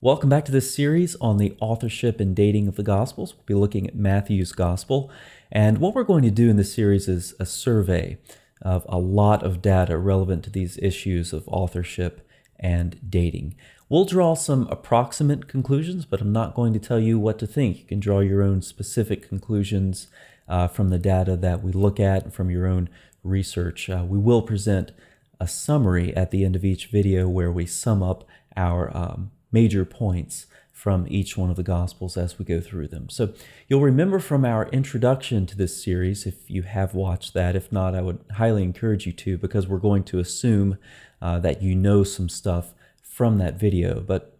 Welcome back to this series on the authorship and dating of the Gospels. We'll be looking at Matthew's Gospel. And what we're going to do in this series is a survey of a lot of data relevant to these issues of authorship and dating. We'll draw some approximate conclusions, but I'm not going to tell you what to think. You can draw your own specific conclusions from the data that we look at and from your own research. We will present a summary at the end of each video where we sum up our major points from each one of the Gospels as we go through them. So you'll remember from our introduction to this series, if you have watched that. If not, I would highly encourage you to, because we're going to assume that you know some stuff from that video. But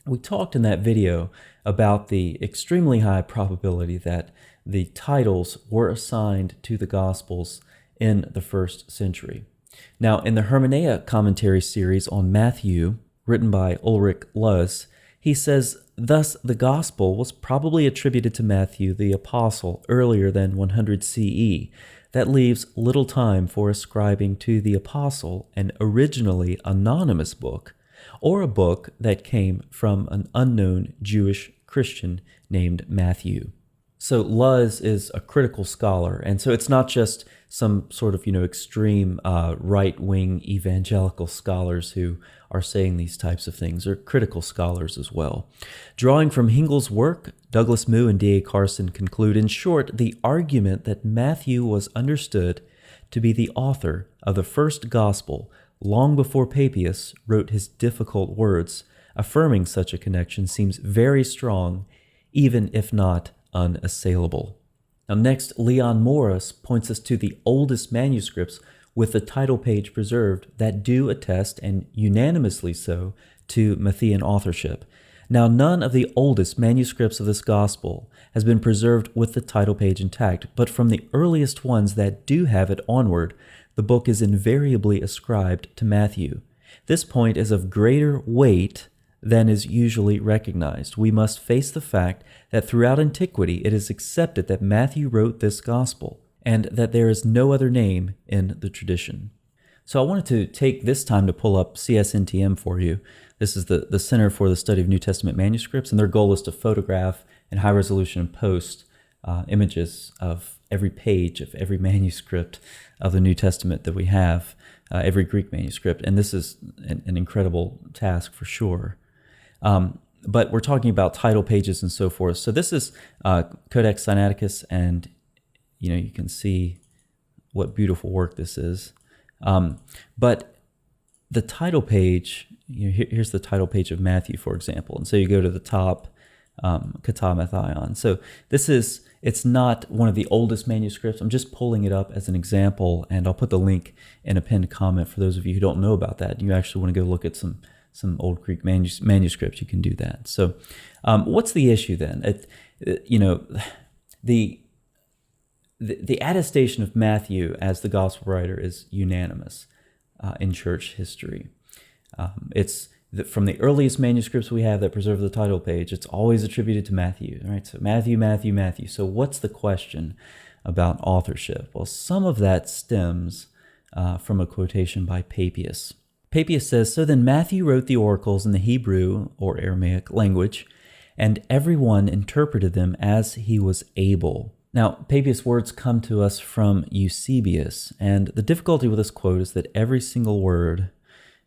we talked in that video about the extremely high probability that the titles were assigned to the Gospels in the first century. Now, in the Hermeneia commentary series on Matthew, written by Ulrich Luz, he says, thus the Gospel was probably attributed to Matthew the Apostle earlier than 100 CE. That leaves little time for ascribing to the Apostle an originally anonymous book, or a book that came from an unknown Jewish Christian named Matthew. So Luz is a critical scholar, and so it's not just some sort of, extreme right-wing evangelical scholars who are saying these types of things. They're critical scholars as well. Drawing from Hingel's work, Douglas Moo and D.A. Carson conclude, in short, the argument that Matthew was understood to be the author of the first gospel long before Papias wrote his difficult words, affirming such a connection seems very strong, even if not unassailable. Now next, Leon Morris points us to the oldest manuscripts with the title page preserved that do attest, and unanimously so, to Matthean authorship. Now none of the oldest manuscripts of this gospel has been preserved with the title page intact, but from the earliest ones that do have it onward, the book is invariably ascribed to Matthew. This point is of greater weight than is usually recognized. We must face the fact that throughout antiquity it is accepted that Matthew wrote this gospel, and that there is no other name in the tradition. So I wanted to take this time to pull up CSNTM for you. This is the Center for the Study of New Testament Manuscripts, and their goal is to photograph in high resolution and post images of every page of every manuscript of the New Testament that we have, every Greek manuscript, and this is an incredible task for sure. But we're talking about title pages and so forth. So this is Codex Sinaiticus, and you can see what beautiful work this is. But the title page, here's the title page of Matthew, for example. And so you go to the top, Kata Mathion. So it's not one of the oldest manuscripts. I'm just pulling it up as an example, and I'll put the link in a pinned comment for those of you who don't know about that. You actually want to go look at some old Greek manuscripts, you can do that. So what's the issue then? The attestation of Matthew as the gospel writer is unanimous in church history. From the earliest manuscripts we have that preserve the title page, it's always attributed to Matthew. Right? So Matthew. So what's the question about authorship? Well, some of that stems from a quotation by Papias. Papias says, so then Matthew wrote the oracles in the Hebrew or Aramaic language, and everyone interpreted them as he was able. Now, Papias' words come to us from Eusebius, and the difficulty with this quote is that every single word,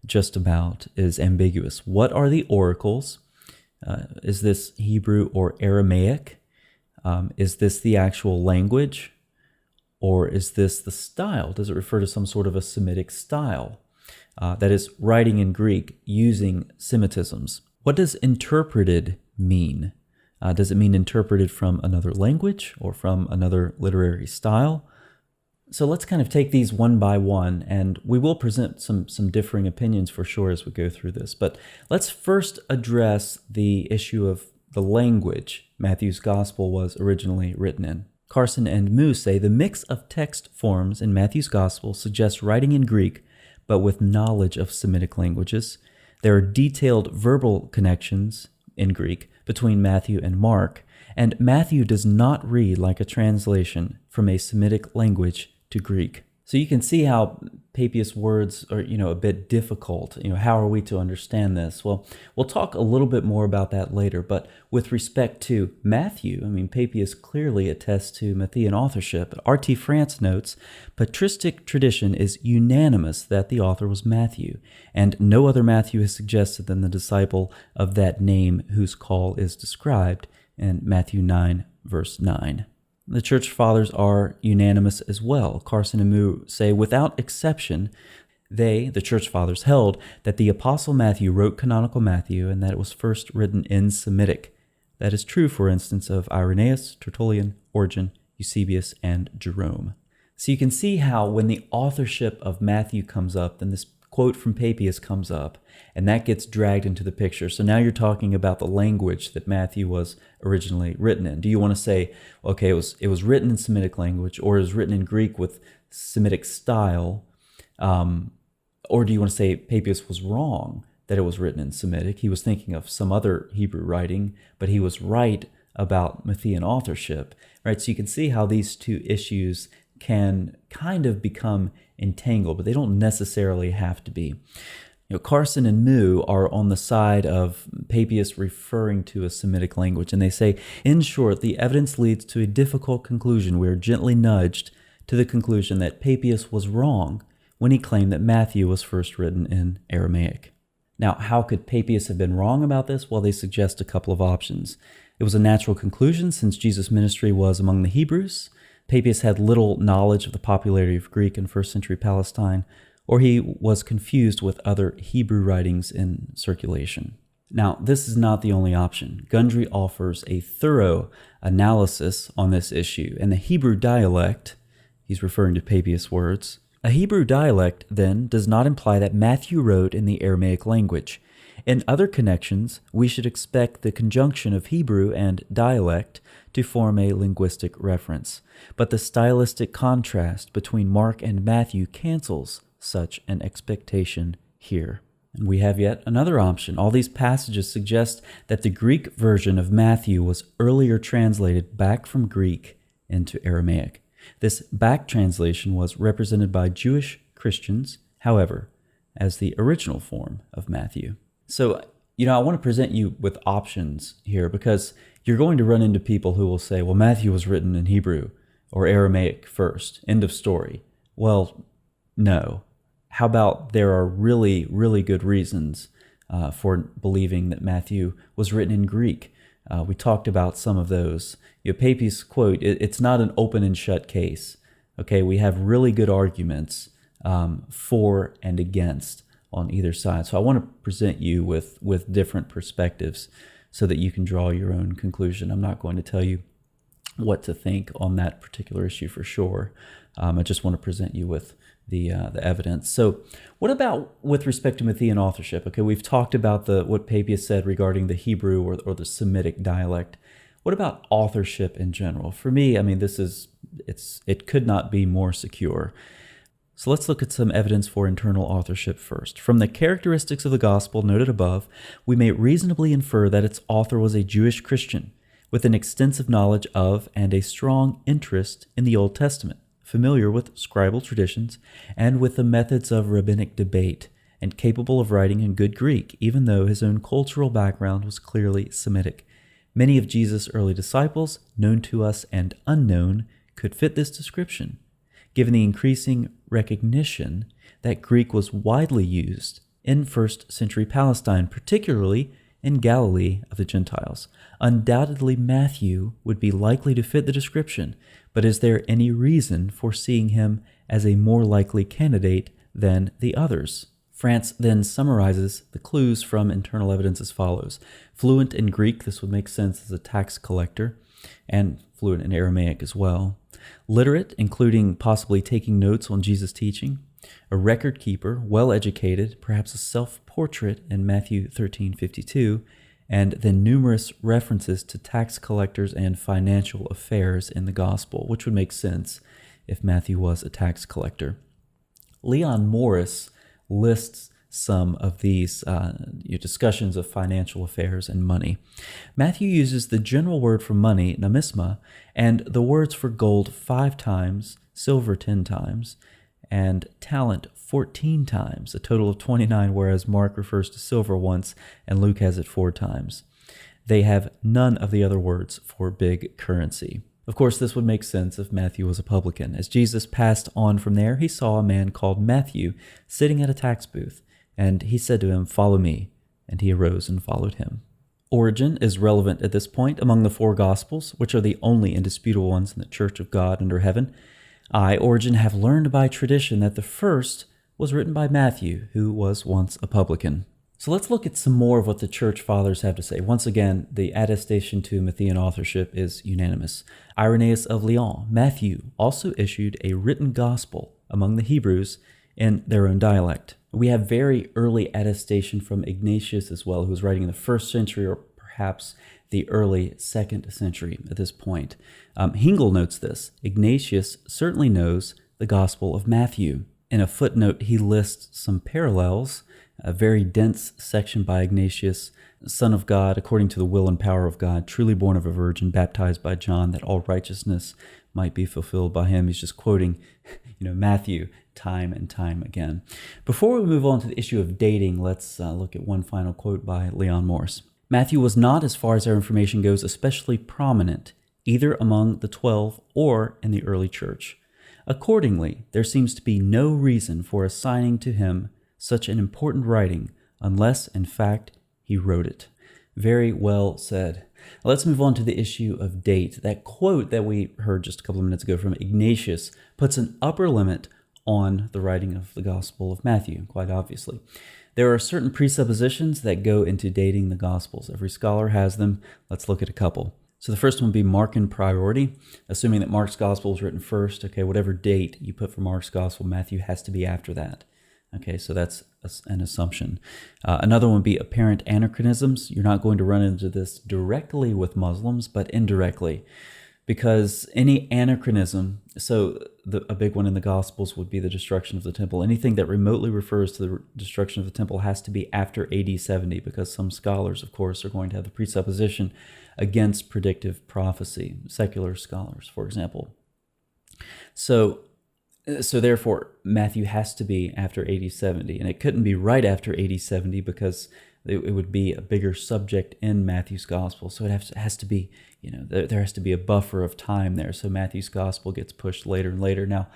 just about, is ambiguous. What are the oracles? Is this Hebrew or Aramaic? Is this the actual language? Or is this the style? Does it refer to some sort of a Semitic style? That is, writing in Greek using Semitisms. What does interpreted mean? Does it mean interpreted from another language or from another literary style? So let's kind of take these one by one, and we will present some differing opinions for sure as we go through this. But let's first address the issue of the language Matthew's gospel was originally written in. Carson and Moo say the mix of text forms in Matthew's gospel suggests writing in Greek, but with knowledge of Semitic languages. There are detailed verbal connections in Greek between Matthew and Mark, and Matthew does not read like a translation from a Semitic language to Greek. So you can see how Papias' words are, a bit difficult. How are we to understand this? Well, we'll talk a little bit more about that later. But with respect to Matthew, Papias clearly attests to Matthean authorship. R.T. France notes, patristic tradition is unanimous that the author was Matthew, and no other Matthew is suggested than the disciple of that name whose call is described in Matthew 9, verse 9. The church fathers are unanimous as well. Carson and Moo say, without exception, they, the church fathers, held that the Apostle Matthew wrote canonical Matthew and that it was first written in Semitic. That is true, for instance, of Irenaeus, Tertullian, Origen, Eusebius, and Jerome. So you can see how when the authorship of Matthew comes up, then this quote from Papias comes up, and that gets dragged into the picture. So now you're talking about the language that Matthew was originally written in. Do you want to say, okay, it was written in Semitic language, or it was written in Greek with Semitic style, or do you want to say Papias was wrong that it was written in Semitic? He was thinking of some other Hebrew writing, but he was right about Matthean authorship, right? So you can see how these two issues can kind of become entangled, but they don't necessarily have to be. Carson and Moo are on the side of Papias referring to a Semitic language, and they say, in short, the evidence leads to a difficult conclusion. We are gently nudged to the conclusion that Papias was wrong when he claimed that Matthew was first written in Aramaic. Now, how could Papias have been wrong about this? Well, they suggest a couple of options. It was a natural conclusion since Jesus' ministry was among the Hebrews. Papias had little knowledge of the popularity of Greek in first century Palestine, or he was confused with other Hebrew writings in circulation. Now, this is not the only option. Gundry offers a thorough analysis on this issue, and the Hebrew dialect, he's referring to Papias' words, a Hebrew dialect, then, does not imply that Matthew wrote in the Aramaic language. In other connections, we should expect the conjunction of Hebrew and dialect to form a linguistic reference, but the stylistic contrast between Mark and Matthew cancels such an expectation here. And we have yet another option. All these passages suggest that the Greek version of Matthew was earlier translated back from Greek into Aramaic. This back translation was represented by Jewish Christians, however, as the original form of Matthew. So, I want to present you with options here because you're going to run into people who will say, well, Matthew was written in Hebrew or Aramaic first, end of story. Well, no. How about there are really, really good reasons for believing that Matthew was written in Greek? We talked about some of those. Papias' quote, it's not an open and shut case. Okay, we have really good arguments for and against on either side. So I want to present you with different perspectives so that you can draw your own conclusion. I'm not going to tell you what to think on that particular issue for sure. I just want to present you with the evidence. So what about with respect to Matthean authorship? Okay, we've talked about what Papias said regarding the Hebrew or the Semitic dialect. What about authorship in general? For me, it could not be more secure. So let's look at some evidence for internal authorship first. From the characteristics of the gospel noted above, we may reasonably infer that its author was a Jewish Christian with an extensive knowledge of and a strong interest in the Old Testament, familiar with scribal traditions and with the methods of rabbinic debate, and capable of writing in good Greek, even though his own cultural background was clearly Semitic. Many of Jesus' early disciples, known to us and unknown, could fit this description, given the increasing recognition that Greek was widely used in first century Palestine, particularly in Galilee of the Gentiles. Undoubtedly, Matthew would be likely to fit the description, but is there any reason for seeing him as a more likely candidate than the others? France then summarizes the clues from internal evidence as follows. Fluent in Greek, this would make sense as a tax collector, and fluent in Aramaic as well. Literate, including possibly taking notes on Jesus' teaching. A record keeper, well-educated, perhaps a self-portrait in Matthew 13:52, and then numerous references to tax collectors and financial affairs in the gospel, which would make sense if Matthew was a tax collector. Leon Morris lists some of these discussions of financial affairs and money. Matthew uses the general word for money, namisma, and the words for gold 5 times, silver 10 times, and talent 14 times, a total of 29, whereas Mark refers to silver once and Luke has it 4 times. They have none of the other words for big currency. Of course, this would make sense if Matthew was a publican. As Jesus passed on from there, he saw a man called Matthew sitting at a tax booth, and he said to him, "Follow me," and he arose and followed him. Origin is relevant at this point among the 4 Gospels, which are the only indisputable ones in the Church of God under heaven. I, Origin, have learned by tradition that the first was written by Matthew, who was once a publican. So let's look at some more of what the church fathers have to say. Once again, the attestation to Matthean authorship is unanimous. Irenaeus of Lyon, Matthew also issued a written gospel among the Hebrews in their own dialect. We have very early attestation from Ignatius as well, who was writing in the 1st century or perhaps the early 2nd century at this point. Hengel notes this. Ignatius certainly knows the Gospel of Matthew. In a footnote, he lists some parallels. A very dense section by Ignatius, Son of God, according to the will and power of God, truly born of a virgin, baptized by John, that all righteousness might be fulfilled by him. He's just quoting, Matthew time and time again. Before we move on to the issue of dating, let's look at one final quote by Leon Morris. Matthew was not, as far as our information goes, especially prominent, either among the 12 or in the early church. Accordingly, there seems to be no reason for assigning to him such an important writing, unless, in fact, he wrote it. Very well said. Let's move on to the issue of date. That quote that we heard just a couple of minutes ago from Ignatius puts an upper limit on the writing of the Gospel of Matthew, quite obviously. There are certain presuppositions that go into dating the Gospels. Every scholar has them. Let's look at a couple. So the first one would be Markan priority, assuming that Mark's Gospel was written first. Okay, whatever date you put for Mark's Gospel, Matthew has to be after that. Okay, so that's an assumption. Another one would be apparent anachronisms. You're not going to run into this directly with Muslims, but indirectly. Because any anachronism, a big one in the Gospels would be the destruction of the temple. Anything that remotely refers to the destruction of the temple has to be after AD 70, because some scholars, of course, are going to have the presupposition against predictive prophecy, secular scholars, for example. So therefore, Matthew has to be after AD 70, and it couldn't be right after AD 70 because it would be a bigger subject in Matthew's Gospel. So it has to be, there has to be a buffer of time there. So Matthew's Gospel gets pushed later and later. Now,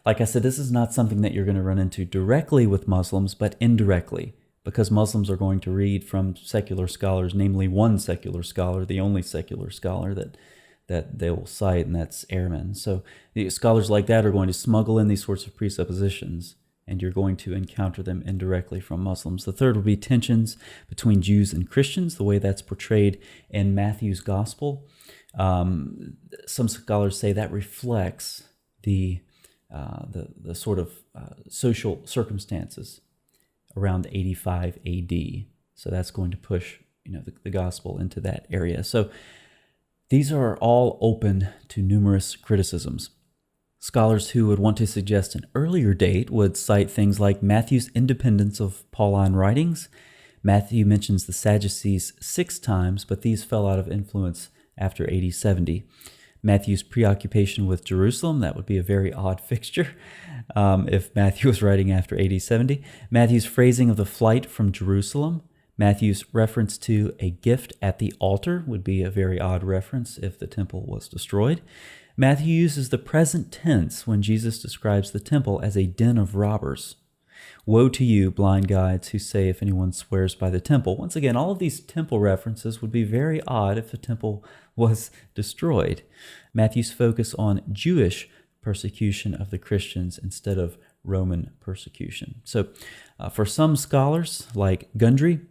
like I said, this is not something that you're going to run into directly with Muslims, but indirectly, because Muslims are going to read from secular scholars, namely one secular scholar, the only secular scholar that they will cite, and that's Ehrman. So the scholars like that are going to smuggle in these sorts of presuppositions, and you're going to encounter them indirectly from Muslims. The third would be tensions between Jews and Christians, the way that's portrayed in Matthew's Gospel. Some scholars say that reflects the sort of social circumstances around 85 AD. So that's going to push the Gospel into that area. So these are all open to numerous criticisms. Scholars who would want to suggest an earlier date would cite things like Matthew's independence of Pauline writings. Matthew mentions the Sadducees 6 times, but these fell out of influence after AD 70. Matthew's preoccupation with Jerusalem, that would be a very odd fixture if Matthew was writing after AD 70. Matthew's phrasing of the flight from Jerusalem. Matthew's reference to a gift at the altar would be a very odd reference if the temple was destroyed. Matthew uses the present tense when Jesus describes the temple as a den of robbers. Woe to you, blind guides, who say if anyone swears by the temple. Once again, all of these temple references would be very odd if the temple was destroyed. Matthew's focus on Jewish persecution of the Christians instead of Roman persecution. So for some scholars, like Gundry,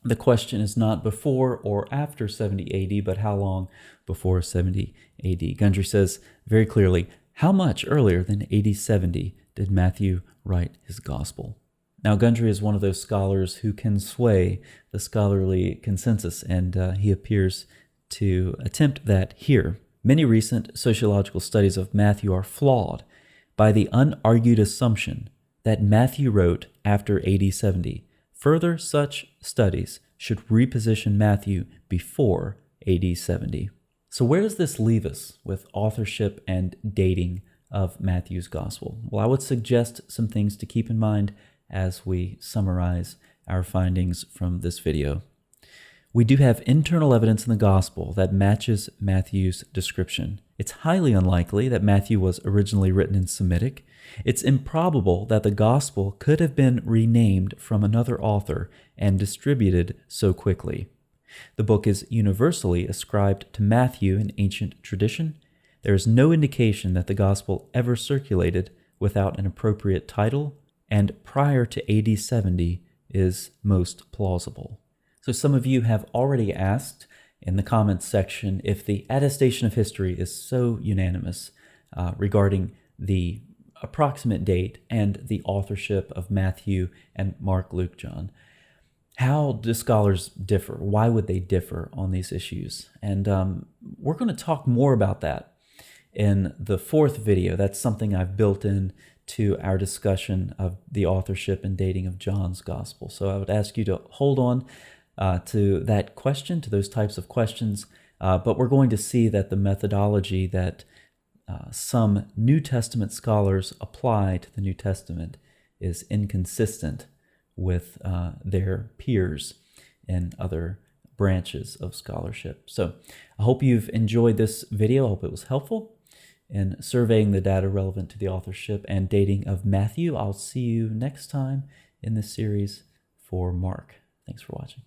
the question is not before or after 70 AD, but how long before 70 AD. Gundry says very clearly, how much earlier than AD 70 did Matthew write his gospel? Now, Gundry is one of those scholars who can sway the scholarly consensus, and he appears to attempt that here. Many recent sociological studies of Matthew are flawed by the unargued assumption that Matthew wrote after AD 70. Further, such studies should reposition Matthew before AD 70. So where does this leave us with authorship and dating of Matthew's Gospel? Well, I would suggest some things to keep in mind as we summarize our findings from this video. We do have internal evidence in the Gospel that matches Matthew's description. It's highly unlikely that Matthew was originally written in Semitic. It's improbable that the Gospel could have been renamed from another author and distributed so quickly. The book is universally ascribed to Matthew in ancient tradition. There is no indication that the Gospel ever circulated without an appropriate title, and prior to AD 70 is most plausible. So some of you have already asked in the comments section if the attestation of history is so unanimous regarding the approximate date and the authorship of Matthew and Mark, Luke, John. How do scholars differ? Why would they differ on these issues? And we're going to talk more about that in the fourth video. That's something I've built in to our discussion of the authorship and dating of John's Gospel. So I would ask you to hold on to that question, to those types of questions, but we're going to see that the methodology that some New Testament scholars apply to the New Testament is inconsistent with their peers in other branches of scholarship. So I hope you've enjoyed this video. I hope it was helpful in surveying the data relevant to the authorship and dating of Matthew. I'll see you next time in this series for Mark. Thanks for watching.